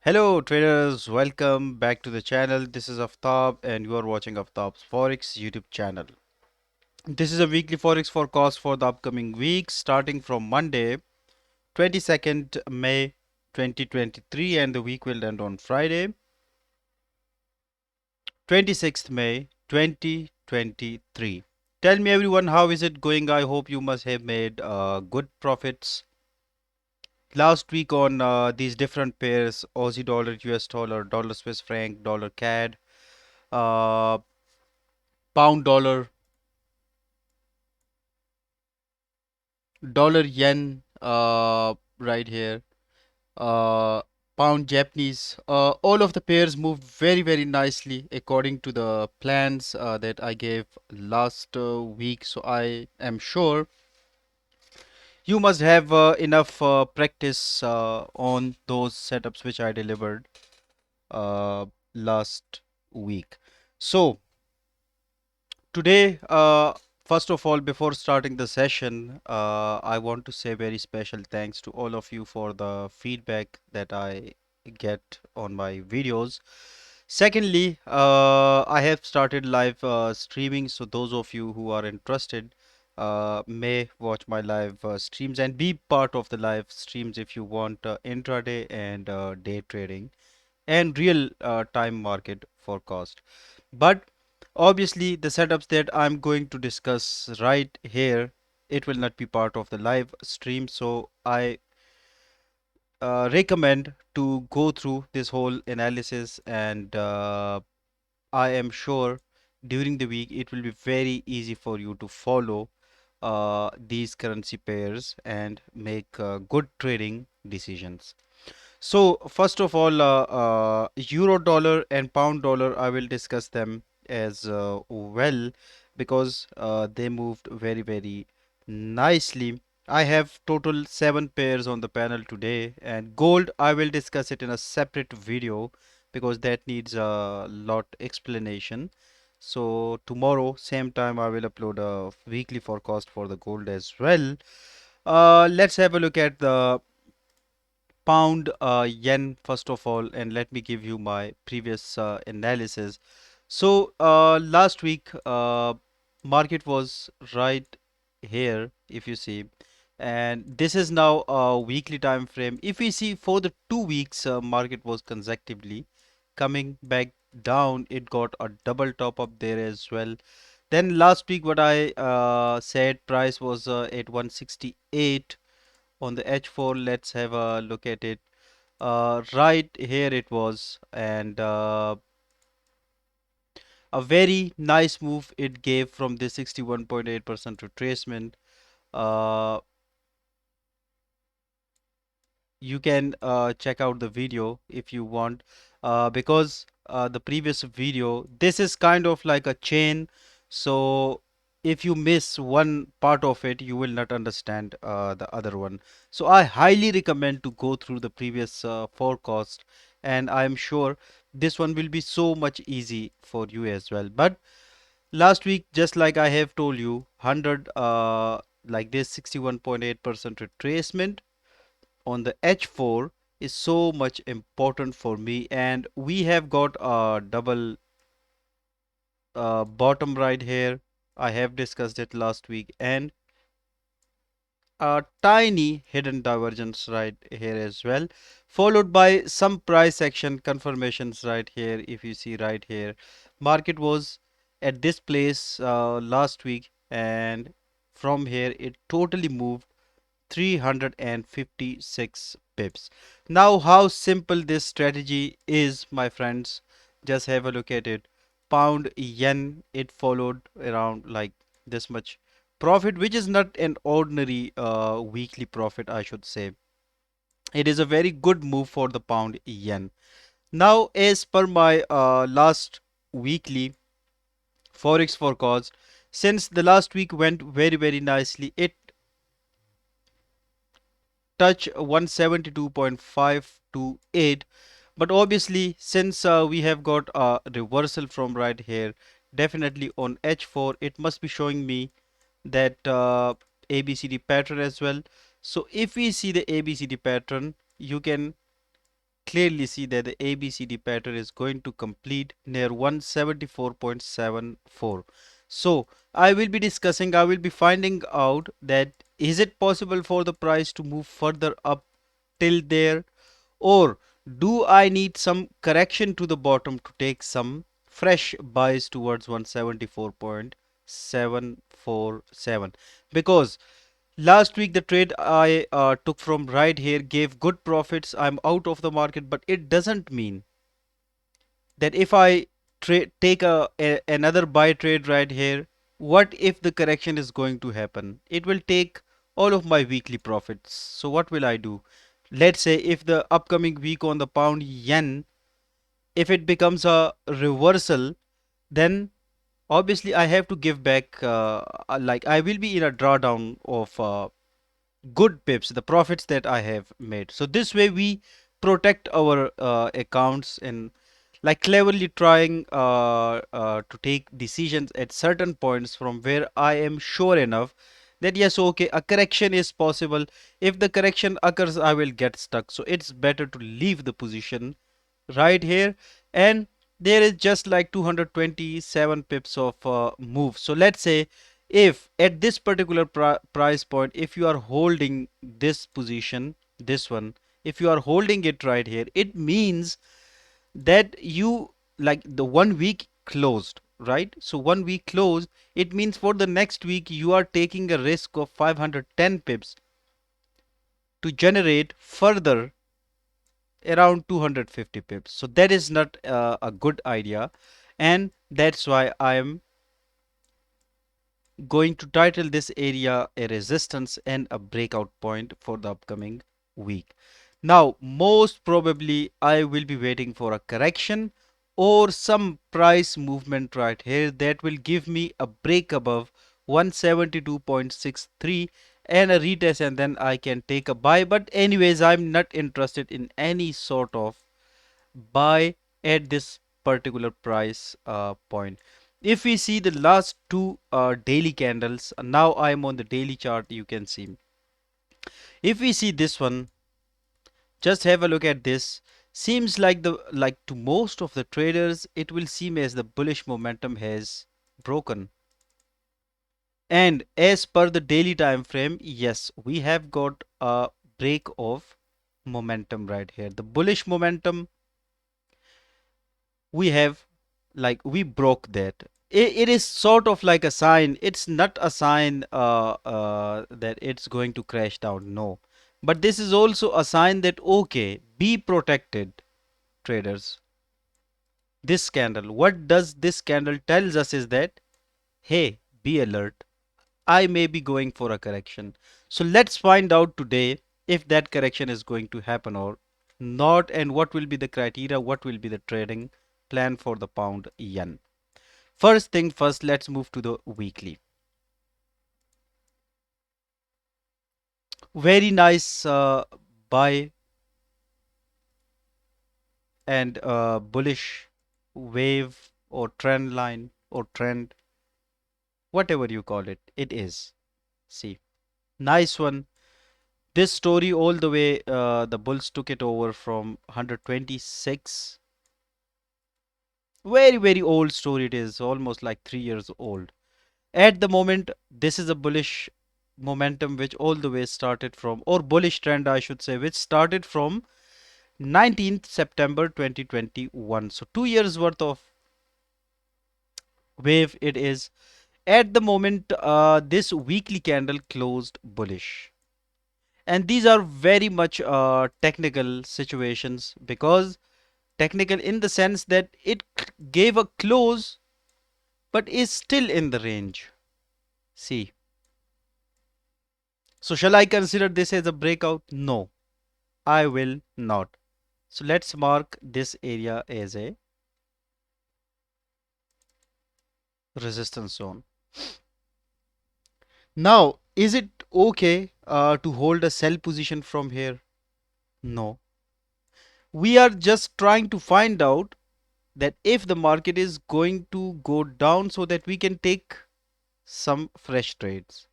Hello traders, welcome back to the channel. This is Aftab and you are watching Aftab's Forex YouTube channel. This is a weekly Forex forecast for the upcoming week starting from Monday 22nd May 2023 and the week will end on Friday 26th May 2023. Tell me everyone, how is it going? I hope you must have made good profits last week on these different pairs: Aussie dollar, US dollar, dollar Swiss franc, dollar CAD, uh, pound dollar, dollar yen, right here, uh, pound Japanese. All of the pairs moved very nicely according to the plans that I gave last week. So I am sure you must have enough practice on those setups which I delivered uh, last week. So today, first of all, before starting the session, I want to say very special thanks to all of you for the feedback that I get on my videos. Secondly, I have started live streaming, so those of you who are interested may watch my live streams and be part of the live streams if you want intraday and day trading and real time market forecast. But obviously, the setups that I'm going to discuss right here, it will not be part of the live stream. So I recommend to go through this whole analysis, and I am sure during the week it will be very easy for you to follow these currency pairs and make good trading decisions. So first of all, euro dollar and pound dollar, I will discuss them as well because they moved very nicely. I have total 7 pairs on the panel today, and gold I will discuss it in a separate video because that needs a lot explanation. So tomorrow, same time, I will upload a weekly forecast for the gold as well. Let's have a look at the pound yen first of all, and let me give you my previous analysis. So last week market was right here if you see, and this is now a weekly time frame. If we see for the 2 weeks, market was consecutively coming back down. It got a double top up there as well. Then last week what I said, price was at 168 on the H4. Let's have a look at it. Right here it was, and a very nice move it gave from this 61.8% retracement. Uh, you can check out the video if you want, because the previous video, this is kind of like a chain, so if you miss one part of it you will not understand the other one. So I highly recommend to go through the previous forecast, and I am sure this one will be so much easy for you as well. But last week, just like I have told you, 100 like this 61.8% retracement on the H4 is so much important for me, and we have got a double bottom right here. I have discussed it last week, and a tiny hidden divergence right here as well, followed by some price action confirmations right here. If you see right here, market was at this place last week, and from here it totally moved 356 pips. Now, how simple this strategy is, my friends, just have a look at it. Pound yen, it followed around like this much profit, which is not an ordinary weekly profit, I should say. It is a very good move for the pound yen. Now, as per my last weekly forex forecast, since the last week went very nicely, it touch 172.528, but obviously since we have got a reversal from right here, definitely on H4 it must be showing me that ABCD pattern as well. So if we see the ABCD pattern, you can clearly see that the ABCD pattern is going to complete near 174.74. So I will be discussing, I will be finding out that is it possible for the price to move further up till there, or do I need some correction to the bottom to take some fresh buys towards 174.747? Because last week the trade I took from right here gave good profits. I'm out of the market, but it doesn't mean that if I take another buy trade right here, what if the correction is going to happen? It will take all of my weekly profits. So what will I do? Let's say if the upcoming week on the pound yen, if it becomes a reversal, then obviously I have to give back, like I will be in a drawdown of good pips, the profits that I have made. So this way we protect our accounts and like cleverly trying to take decisions at certain points from where I am sure enough that yes, okay, a correction is possible. If the correction occurs, I will get stuck. So it's better to leave the position right here, and there is just like 227 pips of move. So let's say if at this particular price point, if you are holding this position, this one, if you are holding it right here, it means that you like the 1 week closed, right? So 1 week closed, it means for the next week you are taking a risk of 510 pips to generate further around 250 pips. So that is not a good idea, and that's why I am going to title this area a resistance and a breakout point for the upcoming week. Now, most probably I will be waiting for a correction or some price movement right here that will give me a break above 172.63 and a retest, and then I can take a buy. But anyways, I'm not interested in any sort of buy at this particular price point. If we see the last two daily candles, now I am on the daily chart, you can see. If we see this one, just have a look at this. Seems like to most of the traders, it will seem as the bullish momentum has broken. And as per the daily time frame, yes, we have got a break of momentum right here. The bullish momentum we have, like we broke that. It is sort of like a sign. It's not a sign that it's going to crash down, no, but this is also a sign that okay, be protected, traders. This candle, what does this candle tells us is that hey, be alert, I may be going for a correction. So let's find out today if that correction is going to happen or not, and what will be the criteria, what will be the trading plan for the pound yen. First thing first, let's move to the weekly. Very nice buy and bullish wave or trend line or trend, whatever you call it, it is. See, nice one. This story all the way, the bulls took it over from 126. Very, very old story it is, almost like 3 years old. At the moment, this is a bullish momentum which all the way started from, or bullish trend I should say, which started from 19th September 2021. So 2 years worth of wave it is. At the moment, this weekly candle closed bullish. And these are very much technical situations, because technical in the sense that it gave a close but is still in the range. See. So shall I consider this as a breakout? No, I will not. So let's mark this area as a resistance zone. Now, is it okay to hold a sell position from here? No. We are just trying to find out that if the market is going to go down so that we can take some fresh trades.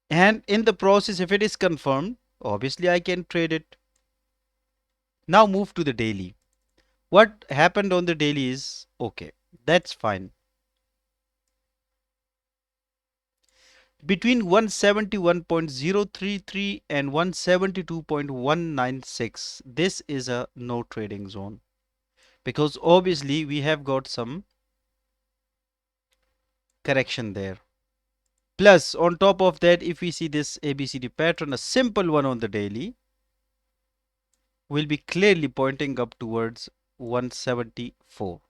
And in the process, if it is confirmed, obviously I can trade it. Now move to the daily. What happened on the daily is okay. That's fine. Between 171.033 and 172.196, this is a no trading zone, because obviously we have got some correction there. Plus, on top of that, if we see this ABCD pattern, a simple one on the daily, will be clearly pointing up towards 174.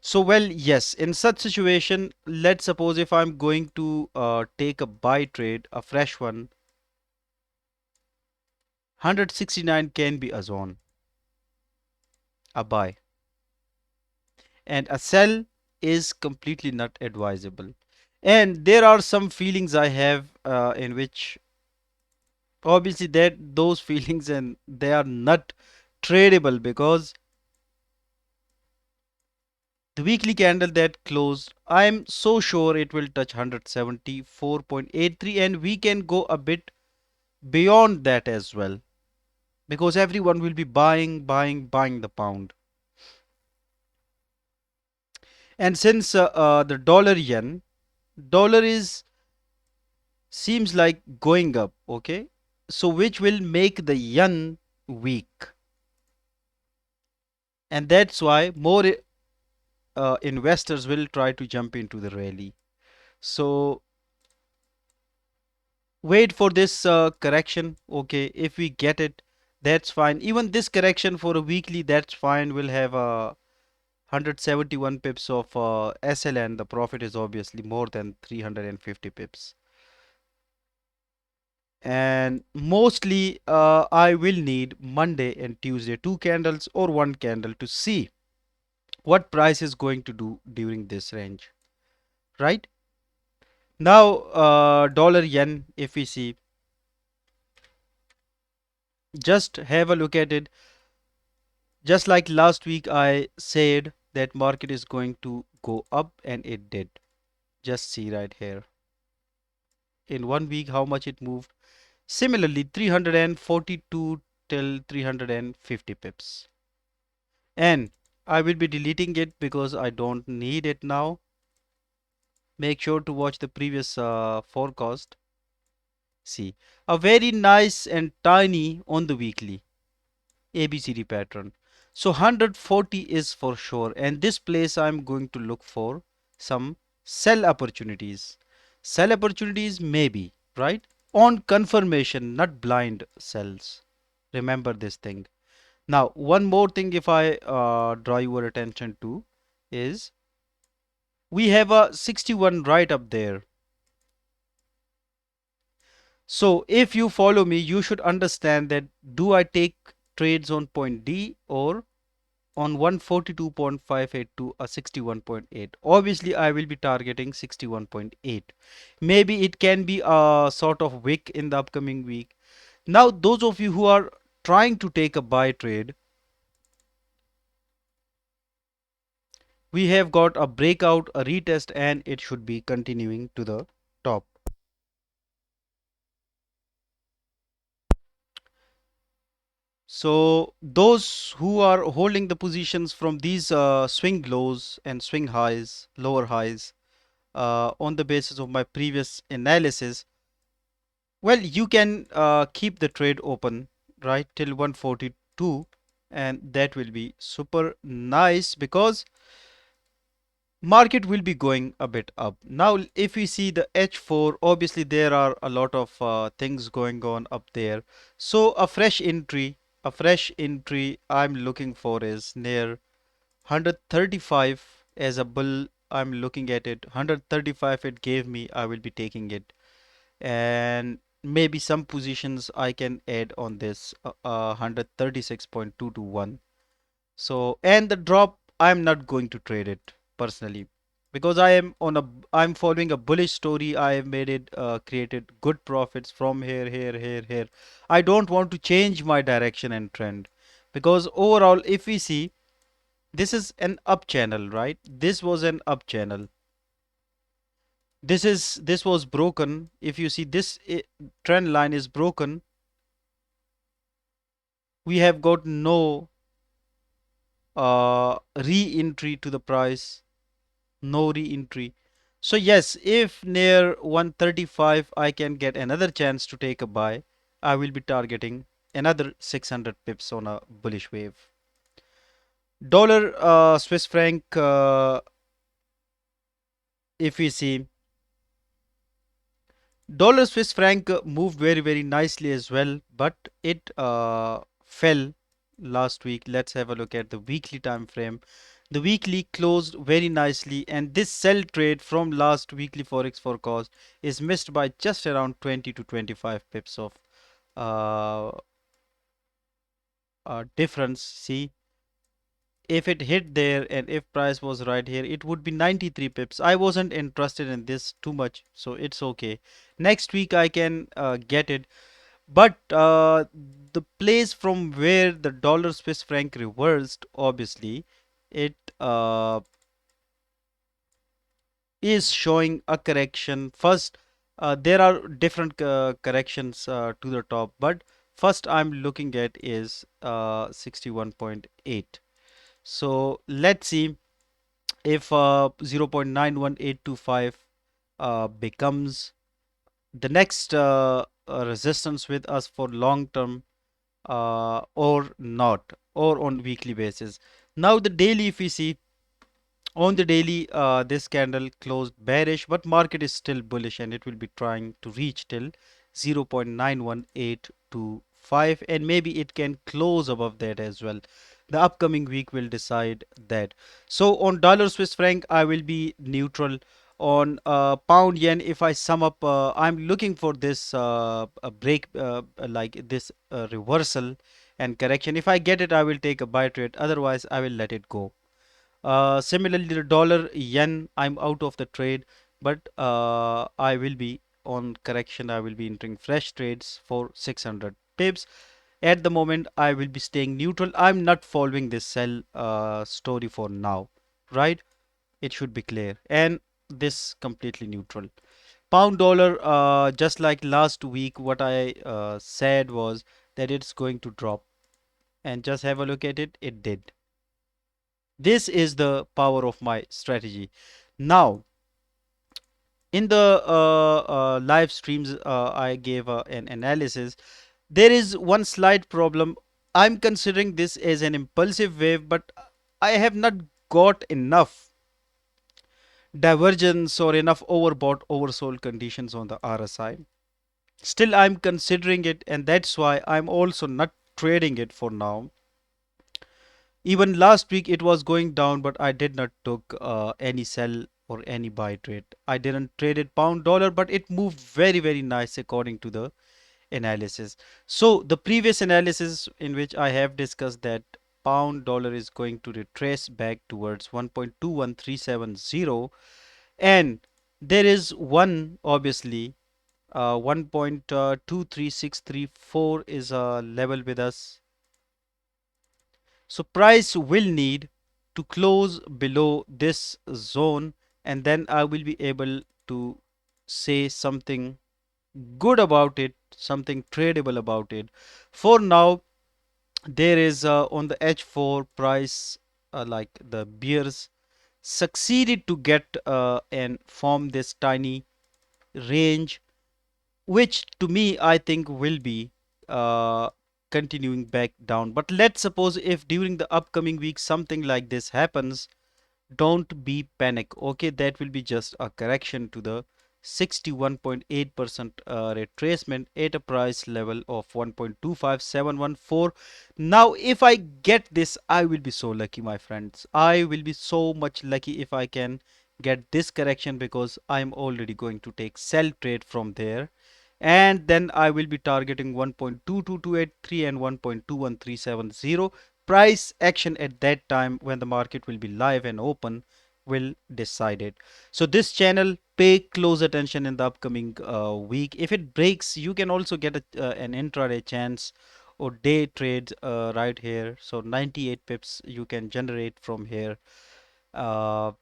So, well, yes, in such situation, let's suppose if I'm going to take a buy trade, a fresh one, 169 can be a zone, a buy, and a sell is completely not advisable. And there are some feelings I have in which obviously that those feelings and they are not tradable, because the weekly candle that closed, I am so sure it will touch 174.83, and we can go a bit beyond that as well, because everyone will be buying the pound. And since the dollar is seems like going up, okay, so which will make the yen weak, and that's why more investors will try to jump into the rally. So wait for this correction. Okay, if we get it, that's fine. Even this correction for a weekly, that's fine. We'll have a 171 pips of SL, and the profit is obviously more than 350 pips. And mostly I will need Monday and Tuesday, two candles or one candle, to see what price is going to do during this range, right? Now dollar yen, if we see, just have a look at it. Just like last week, I said that market is going to go up, and it did. Just see right here. In 1 week, how much it moved. Similarly, 342 till 350 pips. And I will be deleting it because I don't need it now. Make sure to watch the previous forecast. See, a very nice and tiny on the weekly ABCD pattern. So 140 is for sure, and this place I'm going to look for some sell opportunities. Sell opportunities maybe, right? On confirmation, not blind sells. Remember this thing. Now, one more thing if I draw your attention to is we have a 61 right up there. So if you follow me, you should understand that do I take trades on point D or on 142.58 to a 61.8? Obviously, I will be targeting 61.8. Maybe it can be a sort of wick in the upcoming week. Now, those of you who are trying to take a buy trade, we have got a breakout, a retest, and it should be continuing to the top. So those who are holding the positions from these swing lows and swing highs, lower highs, on the basis of my previous analysis, well, you can keep the trade open right till 142, and that will be super nice because market will be going a bit up. Now, if we see the H4, obviously there are a lot of things going on up there. So a fresh entry I'm looking for is near 135 as a bull. I'm looking at it. 135 it gave me, I will be taking it. And maybe some positions I can add on this 136.221. So, and the drop, I'm not going to trade it personally because I'm following a bullish story. I have made it, created good profits from here. I don't want to change my direction and trend because overall, if we see, this is an up channel, right? This was an up channel. This was broken. If you see this trend line is broken, We have got no re-entry to the price, no re-entry. So yes, if near 135 I can get another chance to take a buy, I will be targeting another 600 pips on a bullish wave. Dollar Swiss franc, if we see, dollar Swiss franc moved very nicely as well, but it fell last week. Let's have a look at the weekly time frame. The weekly closed very nicely, and this sell trade from last weekly Forex forecast is missed by just around 20 to 25 pips of uh, difference. See, if it hit there and if price was right here, it would be 93 pips. I wasn't interested in this too much, so it's okay. Next week I can get it, but the place from where the dollar Swiss franc reversed, obviously, it is showing a correction. First, there are different corrections to the top, but first I'm looking at is 61.8. So let's see if 0.91825 becomes the next resistance with us for long term, or not, or on weekly basis. Now the daily, if we see, on the daily, this candle closed bearish, but market is still bullish and it will be trying to reach till 0.91825, and maybe it can close above that as well. The upcoming week will decide that. So on dollar Swiss franc, I will be neutral. On pound yen, if I sum up, I'm looking for this a break, like this reversal and correction. If I get it, I will take a buy trade. Otherwise, I will let it go. Similarly, the dollar yen, I'm out of the trade, but I will be on correction. I will be entering fresh trades for 600 pips. At the moment, I will be staying neutral. I'm not following this sell story for now, right? It should be clear. And this completely neutral. Pound dollar, just like last week, what I said was that it's going to drop. And just have a look at it, it did. This is the power of my strategy. Now, in the live streams, I gave an analysis. There is one slight problem. I'm considering this as an impulsive wave, but I have not got enough divergence or enough overbought, oversold conditions on the RSI. Still, I'm considering it, and that's why I'm also not trading it for now. Even last week it was going down, but I did not took any sell or any buy trade. I didn't trade it pound dollar, but it moved very nice according to the analysis. So the previous analysis in which I have discussed that pound dollar is going to retrace back towards 1.21370, and there is one, obviously, 1.23634 is a level with us. So price will need to close below this zone, and then I will be able to say something good about it, something tradable about it. For now, there is on the H4 price, like the bears succeeded to get and form this tiny range, which to me I think will be uh, continuing back down. But let's suppose if during the upcoming week something like this happens, don't be panic. Okay, that will be just a correction to the 61.8% retracement at a price level of 1.25714. Now if I get this, I will be so lucky, my friends. I will be so much lucky if I can get this correction, because I'm already going to take sell trade from there, and then I will be targeting 1.22283 and 1.21370. Price action at that time, when the market will be live and open, will decide it. So this channel, pay close attention in the upcoming week. If it breaks, you can also get an intraday chance or day trade right here. So 98 pips you can generate from here. uh,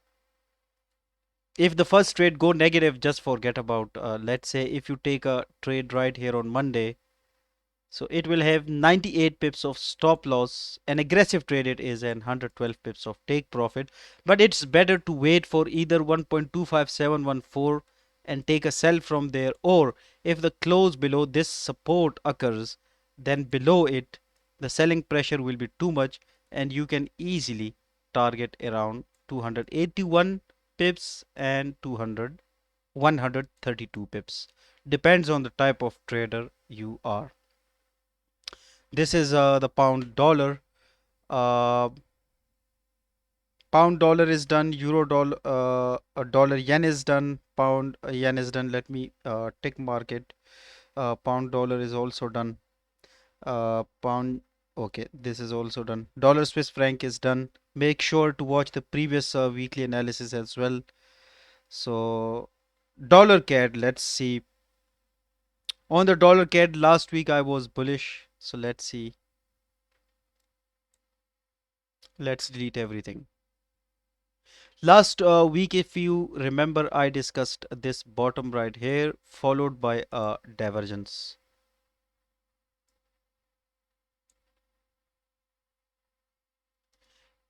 if the first trade go negative, just forget about, let's say if you take a trade right here on Monday, So it will have 98 pips of stop loss. An aggressive trade it is and 112 pips of take profit. But it's better to wait for either 1.25714 and take a sell from there, or if the close below this support occurs, then below it the selling pressure will be too much and you can easily target around 281 pips and 132 pips. Depends on the type of trader you are. This is the pound dollar. Uh, Pound dollar is done. Euro dollar, dollar yen is done. Pound yen is done. Let me tick mark it. Pound dollar is also done. Pound. Okay, this is also done. Dollar Swiss franc is done. Make sure to watch the previous weekly analysis as well. So dollar CAD. Let's see. On the dollar CAD last week I was bullish. So let's see. Let's delete everything. Last week, if you remember, I discussed this bottom right here, followed by a divergence.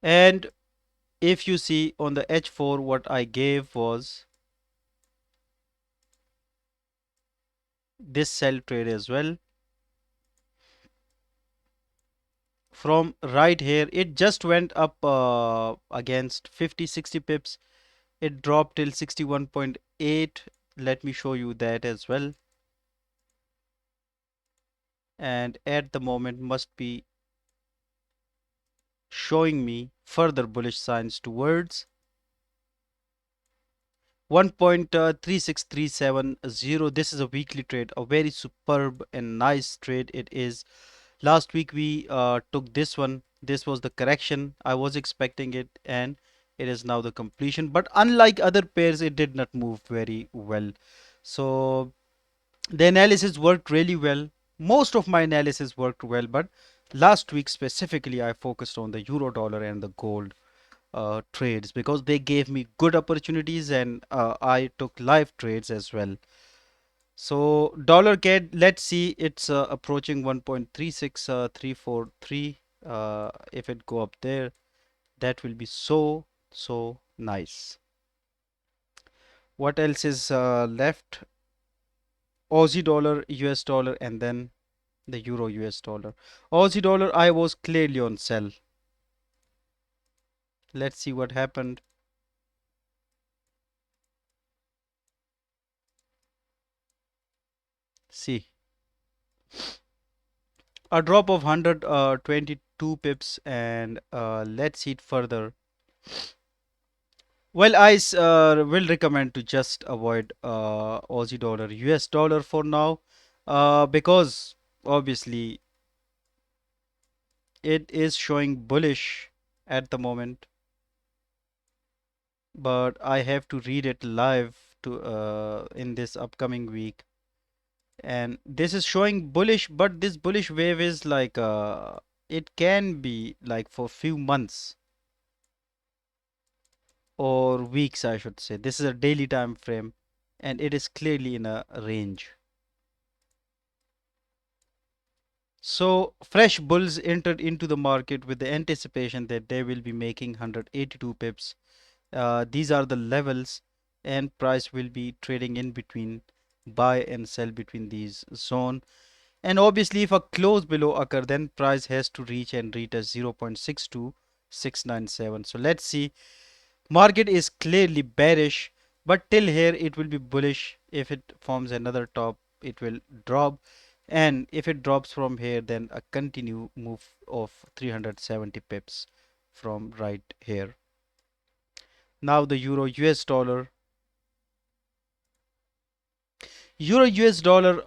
And if you see on the H4, what I gave was this sell trade as well. From right here, it just went up against 50, 60 pips. It dropped till 61.8. Let me show you that as well. And at the moment must be showing me further bullish signs towards 1.36370. This is a weekly trade, a very superb and nice trade it is. Last week we took this one. This was the correction. I was expecting it and it is now the completion. But unlike other pairs, it did not move very well. So the analysis worked really well. Most of my analysis worked well, but last week specifically, I focused on the euro dollar and the gold trades because they gave me good opportunities and I took live trades as well. So dollar CAD, let's see, it's approaching 1.36343. If it go up there, that will be so nice. What else is left? Aussie dollar, US dollar, and then the euro US dollar. Aussie dollar, I was clearly on sell. Let's see what happened. See, a drop of 122 pips, and let's see it further. Well, I will recommend to just avoid Aussie dollar, US dollar for now, because obviously it is showing bullish at the moment, but I have to read it live to in this upcoming week. And this is showing bullish, but this bullish wave is like it can be like for few months or weeks, I should say. This is a daily time frame and it is clearly in a range. So fresh bulls entered into the market with the anticipation that they will be making 182 pips. These are the levels and price will be trading in between, buy and sell between these zone. And obviously if a close below occur, then price has to reach and retest 0.62697. So let's see. Market is clearly bearish, but till here it will be bullish. If it forms another top, it will drop. And if it drops from here, then a continue move of 370 pips from right here. Now the euro US dollar. Euro US dollar,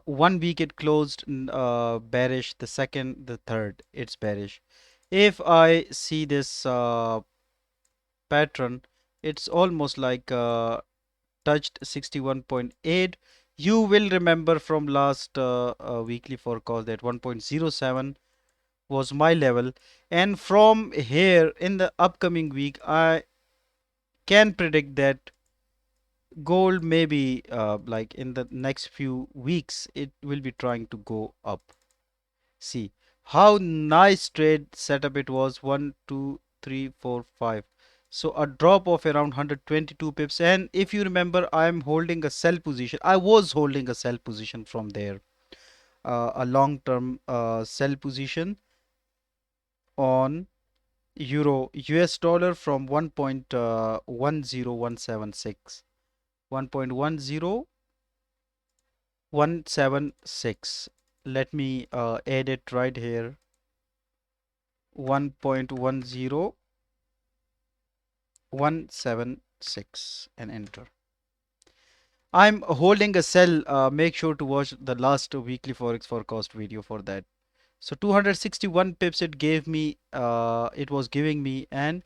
1 week it closed bearish, the second, the third, it's bearish. If I see this pattern, it's almost like touched 61.8. You will remember from last weekly forecast that 1.07 was my level, and from here in the upcoming week, I can predict that gold maybe like in the next few weeks it will be trying to go up. See how nice trade setup it was. 1 2 3 4 5, so a drop of around 122 pips. And if you remember, I am holding a sell position. I was holding a sell position from there, a long term sell position on euro US dollar from 1.10176, 1.10176. Let me add it right here, 1.10176, and enter. I'm holding a sell. Make sure to watch the last weekly forex forecast video for that. So 261 pips it gave me, it was giving me. And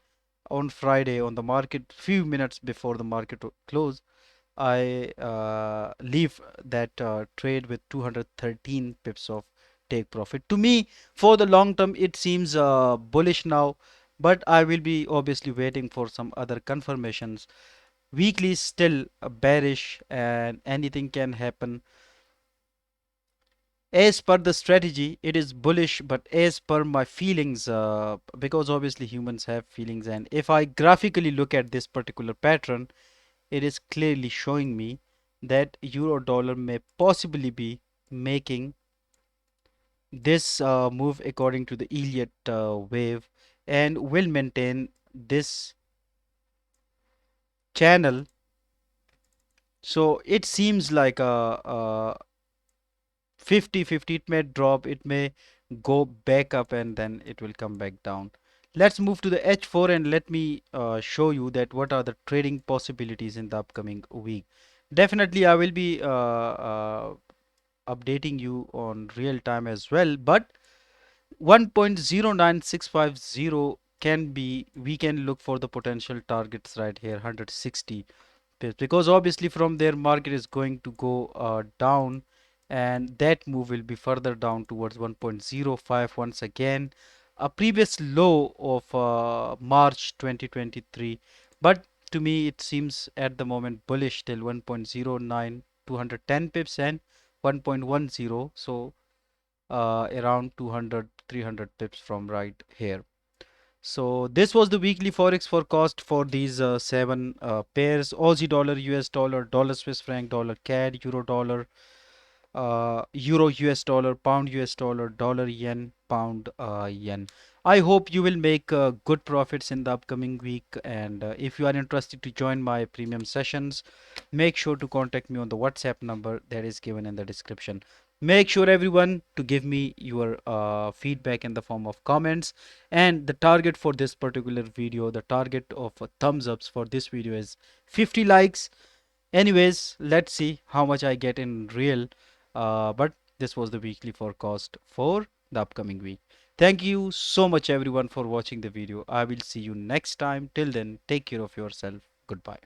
on Friday, on the market, few minutes before the market close, I leave that trade with 213 pips of take profit. To me, for the long term, it seems bullish now, but I will be obviously waiting for some other confirmations. Weekly is still bearish and anything can happen. As per the strategy, it is bullish, but as per my feelings, because obviously humans have feelings, and if I graphically look at this particular pattern, it is clearly showing me that euro dollar may possibly be making this move according to the Elliott wave, and will maintain this channel. So it seems like a 50-50. It may drop, it may go back up, and then it will come back down. Let's move to the H4 and let me show you that what are the trading possibilities in the upcoming week. Definitely I will be updating you on real time as well, but 1.09650 can be, we can look for the potential targets right here, 160 pips, because obviously from there market is going to go down, and that move will be further down towards 1.05 once again, a previous low of March 2023. But to me it seems at the moment bullish till 1.09, 210 pips, and 1.10, so around 200 300 pips from right here. So this was the weekly forex forecast for these seven pairs: Aussie dollar, US dollar, dollar Swiss franc, dollar CAD, euro dollar, euro US dollar, pound US dollar, dollar yen, pound yen. I hope you will make good profits in the upcoming week. And if you are interested to join my premium sessions, make sure to contact me on the WhatsApp number that is given in the description. Make sure everyone to give me your feedback in the form of comments. And the target for this particular video, the target of thumbs ups for this video is 50 likes. Anyways, let's see how much I get in real. But this was the weekly forecast for the upcoming week. Thank you so much everyone for watching the video. I will see you next time. Till then, take care of yourself. Goodbye.